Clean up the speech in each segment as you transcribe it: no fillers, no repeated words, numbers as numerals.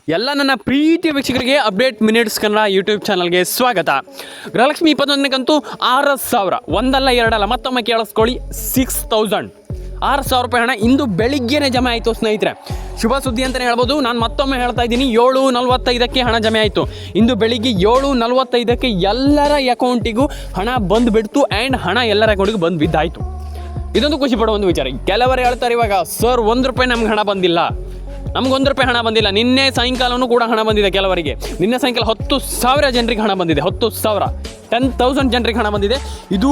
ಎಲ್ಲ ನನ್ನ ಪ್ರೀತಿಯ ವೀಕ್ಷಕರಿಗೆ ಅಪ್ಡೇಟ್ ಮಿನಿಟ್ಸ್ ಕನ್ನಡ ಯೂಟ್ಯೂಬ್ ಚಾನಲ್ಗೆ ಸ್ವಾಗತ. ಗೃಹಲಕ್ಷ್ಮಿ 21ಕಂತೂ 6,000 ಒಂದಲ್ಲ ಎರಡಲ್ಲ, ಮತ್ತೊಮ್ಮೆ ಕೇಳಿಸ್ಕೊಳ್ಳಿ, 6,000 6,000 ರೂಪಾಯಿ ಹಣ ಇಂದು ಬೆಳಿಗ್ಗೆನೇ ಜಮೆ ಆಯಿತು ಸ್ನೇಹಿತರೆ. ಶುಭ ಸುದ್ದಿ ಅಂತಲೇ ಹೇಳ್ಬೋದು. ನಾನು ಮತ್ತೊಮ್ಮೆ ಹೇಳ್ತಾ ಇದ್ದೀನಿ, 7:45 ಹಣ ಜಮೆ ಆಯಿತು. ಇಂದು ಬೆಳಿಗ್ಗೆ 7:45 ಎಲ್ಲರ ಅಕೌಂಟಿಗೂ ಹಣ ಬಂದುಬಿಡ್ತು ಆ್ಯಂಡ್ ಹಣ ಎಲ್ಲರ ಅಕೌಂಟಿಗೂ ಬಂದು ಬಿದ್ದಾಯಿತು. ಇದೊಂದು ಖುಷಿ ಪಡೋ ಒಂದು ವಿಚಾರ. ಕೆಲವರು ಹೇಳ್ತಾರೆ ಇವಾಗ, ಸರ್ ₹1 ನಮ್ಗೆ ಹಣ ಬಂದಿಲ್ಲ, ನಮ್ಗೆ ₹1 ಹಣ ಬಂದಿಲ್ಲ. ನಿನ್ನೆ ಸಾಯಂಕಾಲವೂ ಕೂಡ ಹಣ ಬಂದಿದೆ ಕೆಲವರಿಗೆ. ನಿನ್ನೆ ಸಾಯಂಕಾಲ 10,000 ಜನರಿಗೆ ಹಣ ಬಂದಿದೆ. 10,000 ಜನರಿಗೆ ಹಣ ಬಂದಿದೆ. ಇದು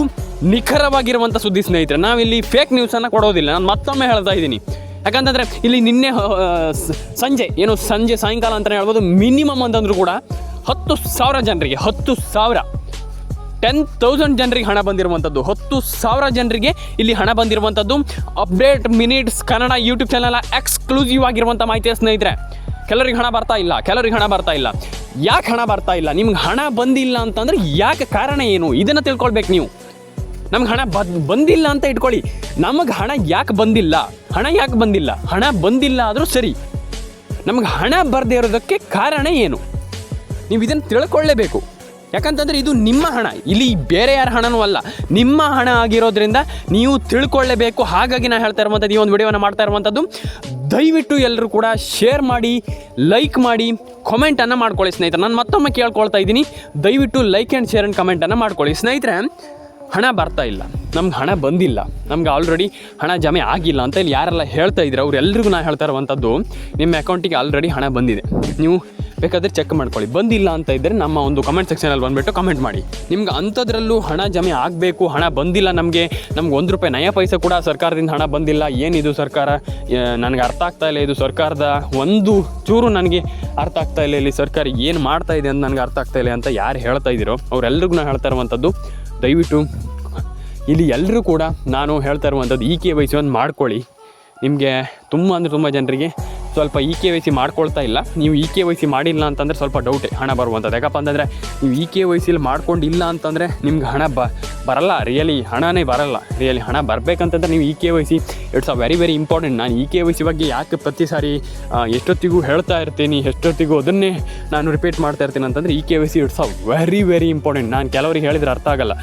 ನಿಖರವಾಗಿರುವಂಥ ಸುದ್ದಿ ಸ್ನೇಹಿತರೆ. ನಾವಿಲ್ಲಿ ಫೇಕ್ ನ್ಯೂಸನ್ನು ಕೊಡೋದಿಲ್ಲ. ನಾನು ಮತ್ತೊಮ್ಮೆ ಹೇಳ್ತಾ ಇದ್ದೀನಿ, ಯಾಕಂತಂದರೆ ಇಲ್ಲಿ ನಿನ್ನೆ ಸಂಜೆ ಸಾಯಂಕಾಲ ಅಂತಲೇ ಹೇಳ್ಬೋದು, ಮಿನಿಮಮ್ ಅಂತಂದರೂ ಕೂಡ 10,000 ಜನರಿಗೆ 10,000 ಜನರಿಗೆ ಹಣ ಬಂದಿರುವಂಥದ್ದು. 10,000 ಜನರಿಗೆ ಇಲ್ಲಿ ಹಣ ಬಂದಿರುವಂಥದ್ದು. Update minutes Kannada YouTube channel exclusive ಆಗಿರುವಂಥ ಮಾಹಿತಿ ಸ್ನೇಹಿತರೆ. ಕೆಲವರಿಗೆ ಹಣ ಬರ್ತಾ ಇಲ್ಲ. ಯಾಕೆ ಹಣ ಬರ್ತಾ ಇಲ್ಲ? ನಿಮ್ಗೆ ಹಣ ಬಂದಿಲ್ಲ ಅಂತಂದರೆ ಯಾಕೆ, ಕಾರಣ ಏನು? ಇದನ್ನು ತಿಳ್ಕೊಳ್ಬೇಕು ನೀವು. ನಮ್ಗೆ ಹಣ ಬಂದಿಲ್ಲ ಅಂತ ಇಟ್ಕೊಳ್ಳಿ, ನಮಗೆ ಹಣ ಯಾಕೆ ಬಂದಿಲ್ಲ? ಹಣ ಬಂದಿಲ್ಲ ಆದರೂ ಸರಿ, ನಮಗೆ ಹಣ ಬರದೇ ಇರೋದಕ್ಕೆ ಕಾರಣ ಏನು? ನೀವು ಇದನ್ನು ತಿಳ್ಕೊಳ್ಳೇಬೇಕು. ಯಾಕಂತಂದರೆ ಇದು ನಿಮ್ಮ ಹಣ, ಇಲ್ಲಿ ಬೇರೆ ಯಾರ ಹಣನೂ ಅಲ್ಲ, ನಿಮ್ಮ ಹಣ ಆಗಿರೋದ್ರಿಂದ ನೀವು ತಿಳ್ಕೊಳ್ಳೇಬೇಕು. ಹಾಗಾಗಿ ನಾನು ಹೇಳ್ತಾ ಇರುವಂಥದ್ದು, ಈ ಒಂದು ವಿಡಿಯೋನ ಮಾಡ್ತಾ ಇರುವಂಥದ್ದು. ದಯವಿಟ್ಟು ಎಲ್ಲರೂ ಕೂಡ ಶೇರ್ ಮಾಡಿ, ಲೈಕ್ ಮಾಡಿ, ಕಮೆಂಟನ್ನು ಮಾಡ್ಕೊಳ್ಳಿ ಸ್ನೇಹಿತರೆ. ನಾನು ಮತ್ತೊಮ್ಮೆ ಕೇಳ್ಕೊಳ್ತಾ ಇದ್ದೀನಿ, ದಯವಿಟ್ಟು ಲೈಕ್ ಆ್ಯಂಡ್ ಶೇರ್ ಆ್ಯಂಡ್ ಕಮೆಂಟನ್ನು ಮಾಡ್ಕೊಳ್ಳಿ ಸ್ನೇಹಿತರೆ. ಹಣ ಬರ್ತಾ ಇಲ್ಲ, ನಮ್ಗೆ ಹಣ ಬಂದಿಲ್ಲ, ನಮ್ಗೆ ಆಲ್ರೆಡಿ ಹಣ ಜಮೆ ಆಗಿಲ್ಲ ಅಂತ ಇಲ್ಲಿ ಯಾರೆಲ್ಲ ಹೇಳ್ತಾ ಇದ್ರು ಅವರೆಲ್ಲರಿಗೂ ನಾನು ಹೇಳ್ತಾ ಇರುವಂಥದ್ದು, ನಿಮ್ಮ ಅಕೌಂಟಿಗೆ ಆಲ್ರೆಡಿ ಹಣ ಬಂದಿದೆ. ನೀವು ಬೇಕಾದರೆ ಚೆಕ್ ಮಾಡ್ಕೊಳ್ಳಿ. ಬಂದಿಲ್ಲ ಅಂತ ಇದ್ದರೆ ನಮ್ಮ ಒಂದು ಕಮೆಂಟ್ ಸೆಕ್ಷನಲ್ಲಿ ಬಂದುಬಿಟ್ಟು ಕಮೆಂಟ್ ಮಾಡಿ. ನಿಮ್ಗೆ ಅಂಥದ್ರಲ್ಲೂ ಹಣ ಜಮೆ ಆಗಬೇಕು, ಹಣ ಬಂದಿಲ್ಲ, ನಮಗೆ ₹1 ನಯ ಪೈಸೆ ಕೂಡ ಸರ್ಕಾರದಿಂದ ಹಣ ಬಂದಿಲ್ಲ, ಏನಿದು ಸರ್ಕಾರ, ನನಗೆ ಅರ್ಥ ಆಗ್ತಾ ಇಲ್ಲ, ಇದು ಸರ್ಕಾರದ ಒಂದು ಚೂರು ನನಗೆ ಅರ್ಥ ಆಗ್ತಾ ಇಲ್ಲ, ಇಲ್ಲಿ ಸರ್ಕಾರ ಏನು ಮಾಡ್ತಾ ಇದೆ ಅಂತ ನನಗೆ ಅರ್ಥ ಆಗ್ತಾ ಇಲ್ಲ ಅಂತ ಯಾರು ಹೇಳ್ತಾ ಇದ್ದೀರೋ ಅವರೆಲ್ಲರಿಗೂ ನಾನು ಹೇಳ್ತಾ ಇರುವಂಥದ್ದು, ದಯವಿಟ್ಟು ಇಲ್ಲಿ ಎಲ್ಲರೂ ಕೂಡ ನಾನು ಹೇಳ್ತಾ ಇರುವಂಥದ್ದು, KYC ಒಂದು ಮಾಡ್ಕೊಳ್ಳಿ. ನಿಮಗೆ ತುಂಬ ಜನರಿಗೆ ಸ್ವಲ್ಪ KYC ಮಾಡ್ಕೊಳ್ತಾ ಇಲ್ಲ. ನೀವು KYC ಮಾಡಿಲ್ಲ ಅಂತಂದರೆ ಸ್ವಲ್ಪ ಡೌಟೇ ಹಣ ಬರುವಂಥದ್ದು. ಯಾಕಪ್ಪ ಅಂತಂದರೆ ನೀವು KYCಲಿ ಮಾಡ್ಕೊಂಡಿಲ್ಲ ಅಂತಂದರೆ ನಿಮ್ಗೆ ಹಣ ಬರಲ್ಲ, ಹಣನೇ ಬರಲ್ಲ. ಹಣ ಬರಬೇಕಂತಂದ್ರೆ ನೀವು KYC ಇಟ್ಸ್ ವೆರಿ ಇಂಪಾರ್ಟೆಂಟ್. ನಾನು KYC ಬಗ್ಗೆ ಯಾಕೆ ಪ್ರತಿ ಸಾರಿ ಎಷ್ಟೊತ್ತಿಗೂ ಹೇಳ್ತಾ ಇರ್ತೀನಿ, ಎಷ್ಟೊತ್ತಿಗೂ ಅದನ್ನೇ ನಾನು ರಿಪೀಟ್ ಮಾಡ್ತಾ ಇರ್ತೀನಿ ಅಂತಂದರೆ, KYC ಇಟ್ಸ್ ವೆರಿ ಇಂಪಾರ್ಟೆಂಟ್. ನಾನು ಕೆಲವರಿಗೆ ಹೇಳಿದರೆ ಅರ್ಥ ಆಗಲ್ಲ.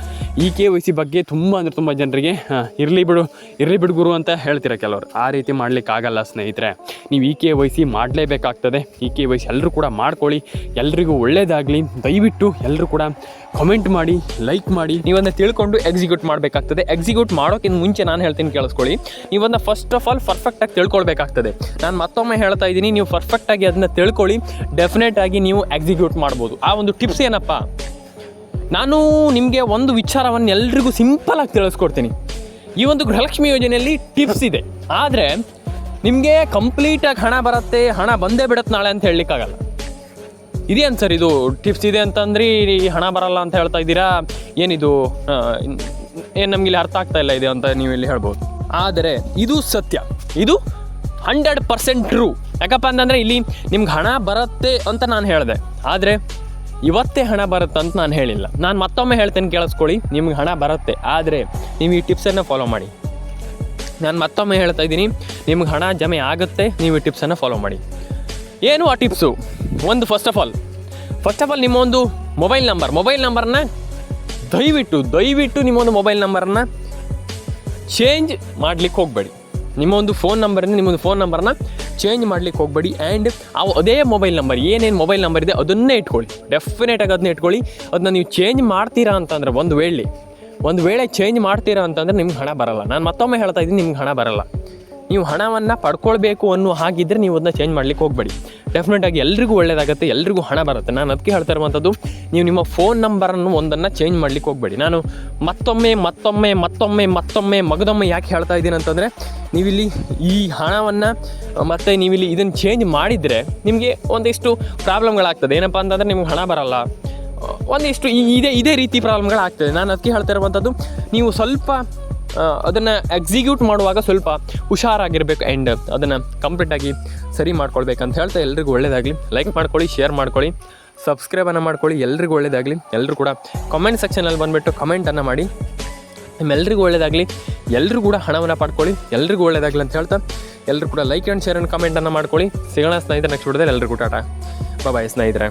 KYC ಬಗ್ಗೆ ತುಂಬ ಜನರಿಗೆ ಇರಲಿ ಬಿಡು ಗುರು ಅಂತ ಹೇಳ್ತೀರ ಕೆಲವರು. ಆ ರೀತಿ ಮಾಡಲಿಕ್ಕಾಗಲ್ಲ ಸ್ನೇಹಿತರೆ. ನೀವು KYC ಮಾಡಲೇಬೇಕಾಗ್ತದೆ. KYC ಎಲ್ಲರೂ ಕೂಡ ಮಾಡ್ಕೊಳ್ಳಿ, ಎಲ್ರಿಗೂ ಒಳ್ಳೆಯದಾಗಲಿ. ದಯವಿಟ್ಟು ಎಲ್ಲರೂ ಕೂಡ ಕಮೆಂಟ್ ಮಾಡಿ, ಲೈಕ್ ಮಾಡಿ, ನೀವನ್ನ ತಿಳ್ಕೊಂಡು ಎಕ್ಸಿಕ್ಯೂಟ್ ಮಾಡಬೇಕಾಗ್ತದೆ. ಎಕ್ಸಿಕ್ಯೂಟ್ ಮಾಡೋಕ್ಕಿಂತ ಮುಂಚೆ ನಾನು ಹೇಳ್ತೀನಿ, ಕೇಳಿಸ್ಕೊಳ್ಳಿ. ನೀವನ್ನ ಫಸ್ಟ್ ಆಫ್ ಆಲ್ ಪರ್ಫೆಕ್ಟಾಗಿ ತಿಳ್ಕೊಳ್ಬೇಕಾಗ್ತದೆ. ನಾನು ಮತ್ತೊಮ್ಮೆ ಹೇಳ್ತಾ ಇದ್ದೀನಿ, ನೀವು ಪರ್ಫೆಕ್ಟಾಗಿ ಅದನ್ನ ತಿಳ್ಕೊಳ್ಳಿ, ಡೆಫಿನೆಟ್ ಆಗಿ ನೀವು ಎಕ್ಸಿಕ್ಯೂಟ್ ಮಾಡ್ಬೋದು. ಆ ಒಂದು ಟಿಪ್ಸ್ ಏನಪ್ಪ, ನಾನು ನಿಮಗೆ ಒಂದು ವಿಚಾರವನ್ನು ಎಲ್ರಿಗೂ ಸಿಂಪಲಾಗಿ ತಿಳಿಸ್ಕೊಡ್ತೀನಿ. ಈ ಒಂದು ಗೃಹಲಕ್ಷ್ಮಿ ಯೋಜನೆಯಲ್ಲಿ ಟಿಪ್ಸ್ ಇದೆ, ಆದರೆ ನಿಮಗೆ ಕಂಪ್ಲೀಟಾಗಿ ಹಣ ಬರುತ್ತೆ, ಹಣ ಬಂದೇ ಬಿಡುತ್ತೆ ನಾಳೆ ಅಂತ ಹೇಳಲಿಕ್ಕಾಗಲ್ಲ. ಇದೇನು ಸರ್ ಇದು ಟಿಪ್ಸ್ ಇದೆ ಅಂತಂದ್ರೆ ಹಣ ಬರಲ್ಲ ಅಂತ ಹೇಳ್ತಾ ಇದ್ದೀರಾ, ಏನಿದು ಏನು ನಮಗಿಲ್ಲಿ ಅರ್ಥ ಆಗ್ತಾ ಇಲ್ಲ ಇದೆ ಅಂತ ನೀವು ಇಲ್ಲಿ ಹೇಳ್ಬೋದು. ಆದರೆ ಇದು ಸತ್ಯ, ಇದು 100% ಟ್ರೂ. ಯಾಕಪ್ಪ ಅಂತಂದರೆ ಇಲ್ಲಿ ನಿಮ್ಗೆ ಹಣ ಬರುತ್ತೆ ಅಂತ ನಾನು ಹೇಳಿದೆ, ಆದರೆ ಇವತ್ತೇ ಹಣ ಬರುತ್ತೆ ಅಂತ ನಾನು ಹೇಳಿಲ್ಲ. ನಾನು ಮತ್ತೊಮ್ಮೆ ಹೇಳ್ತೇನೆ, ಕೇಳಿಸ್ಕೊಳ್ಳಿ. ನಿಮ್ಗೆ ಹಣ ಬರುತ್ತೆ, ಆದರೆ ನೀವು ಈ ಟಿಪ್ಸನ್ನು ಫಾಲೋ ಮಾಡಿ. ನಾನು ಮತ್ತೊಮ್ಮೆ ಹೇಳ್ತಾ ಇದ್ದೀನಿ, ನಿಮ್ಗೆ ಹಣ ಜಮೆ ಆಗುತ್ತೆ, ನೀವು ಈ ಟಿಪ್ಸನ್ನು ಫಾಲೋ ಮಾಡಿ. ಏನು ಆ ಟಿಪ್ಸು? ಒಂದು ಫಸ್ಟ್ ಆಫ್ ಆಲ್ ನಿಮ್ಮ ಒಂದು ಮೊಬೈಲ್ ನಂಬರ್ನ ದಯವಿಟ್ಟು ನಿಮ್ಮೊಂದು ಮೊಬೈಲ್ ನಂಬರನ್ನು ಚೇಂಜ್ ಮಾಡಲಿಕ್ಕೆ ಹೋಗಬೇಡಿ. ನಿಮ್ಮೊಂದು ಫೋನ್ ನಂಬರನ್ನ ಚೇಂಜ್ ಮಾಡಲಿಕ್ಕೆ ಹೋಗಬೇಡಿ. ಆ್ಯಂಡ್ ಅದೇ ಮೊಬೈಲ್ ನಂಬರ್, ಏನೇನು ಮೊಬೈಲ್ ನಂಬರ್ ಇದೆ ಅದನ್ನೇ ಇಟ್ಕೊಳ್ಳಿ. ಡೆಫಿನೆಟಾಗಿ ಅದನ್ನ ಇಟ್ಕೊಳ್ಳಿ. ಅದನ್ನ ನೀವು ಚೇಂಜ್ ಮಾಡ್ತೀರಾ ಅಂತಂದರೆ, ಒಂದು ವೇಳೆ ಚೇಂಜ್ ಮಾಡ್ತೀರಾ ಅಂತಂದರೆ ನಿಮ್ಗೆ ಹಣ ಬರಲ್ಲ. ನಾನು ಮತ್ತೊಮ್ಮೆ ಹೇಳ್ತಾ ಇದ್ದೀನಿ, ನಿಮ್ಗೆ ಹಣ ಬರಲ್ಲ. ನೀವು ಹಣವನ್ನು ಪಡ್ಕೊಳ್ಬೇಕು ಅನ್ನೋ ಹಾಗಿದ್ದರೆ ನೀವು ಅದನ್ನ ಚೇಂಜ್ ಮಾಡಲಿಕ್ಕೆ ಹೋಗಬೇಡಿ. ಡೆಫಿನೆಟಾಗಿ ಎಲ್ರಿಗೂ ಒಳ್ಳೆಯದಾಗುತ್ತೆ, ಎಲ್ರಿಗೂ ಹಣ ಬರುತ್ತೆ. ನಾನು ಅದಕ್ಕೆ ಹೇಳ್ತಾ ಇರುವಂಥದ್ದು, ನೀವು ನಿಮ್ಮ ಫೋನ್ ನಂಬರನ್ನು ಒಂದನ್ನು ಚೇಂಜ್ ಮಾಡಲಿಕ್ಕೆ ಹೋಗಬೇಡಿ. ನಾನು ಮತ್ತೊಮ್ಮೆ ಮಗದೊಮ್ಮೆ ಯಾಕೆ ಹೇಳ್ತಾ ಇದ್ದೀನಿ ಅಂತಂದರೆ, ನೀವಿಲ್ಲಿ ಈ ಹಣವನ್ನು ಮತ್ತು ನೀವಿಲ್ಲಿ ಇದನ್ನು ಚೇಂಜ್ ಮಾಡಿದರೆ ನಿಮಗೆ ಒಂದಿಷ್ಟು ಪ್ರಾಬ್ಲಮ್ಗಳಾಗ್ತದೆ. ಏನಪ್ಪ ಅಂತಂದರೆ ನಿಮ್ಗೆ ಹಣ ಬರಲ್ಲ, ಒಂದಿಷ್ಟು ಇದೇ ರೀತಿ ಪ್ರಾಬ್ಲಮ್ಗಳಾಗ್ತದೆ. ನಾನು ಅದಕ್ಕೆ ಹೇಳ್ತಾ ಇರುವಂಥದ್ದು, ನೀವು ಸ್ವಲ್ಪ ಅದನ್ನು ಎಕ್ಸಿಕ್ಯೂಟ್ ಮಾಡುವಾಗ ಸ್ವಲ್ಪ ಹುಷಾರಾಗಿರಬೇಕು ಆ್ಯಂಡ್ ಅದನ್ನು ಕಂಪ್ಲೀಟಾಗಿ ಸರಿ ಮಾಡ್ಕೊಳ್ಬೇಕಂತ ಹೇಳ್ತಾ, ಎಲ್ರಿಗೂ ಒಳ್ಳೆಯದಾಗಲಿ. ಲೈಕ್ ಮಾಡ್ಕೊಳ್ಳಿ, ಶೇರ್ ಮಾಡ್ಕೊಳ್ಳಿ, ಸಬ್ಸ್ಕ್ರೈಬನ್ನು ಮಾಡ್ಕೊಳ್ಳಿ. ಎಲ್ರಿಗೂ ಒಳ್ಳೆಯದಾಗಲಿ. ಎಲ್ಲರೂ ಕೂಡ ಕಮೆಂಟ್ ಸೆಕ್ಷನಲ್ಲಿ ಬಂದುಬಿಟ್ಟು ಕಮೆಂಟನ್ನು ಮಾಡಿ. ನಿಮ್ಮೆಲ್ಲರಿಗೂ ಒಳ್ಳೆಯದಾಗಲಿ. ಎಲ್ಲರೂ ಕೂಡ ಹಣವನ್ನು ಪಡ್ಕೊಳ್ಳಿ, ಎಲ್ರಿಗೂ ಒಳ್ಳೆಯದಾಗಲಿ ಅಂತ ಹೇಳ್ತಾ ಎಲ್ಲರೂ ಕೂಡ ಲೈಕ್ ಆ್ಯಂಡ್ ಶೇರ್ ಆ್ಯಂಡ್ ಕಮೆಂಟನ್ನು ಮಾಡ್ಕೊಳ್ಳಿ. ಸಿಗೋಣ ಸ್ನೇಹಿತರೆ ನೆಕ್ಸ್ಟ್ ವಿಡಿಯೋದಲ್ಲಿ. ಎಲ್ಲರಿಗೂ ಟಾಟಾ ಬಾಯ್ ಸ್ನೇಹಿತರೆ.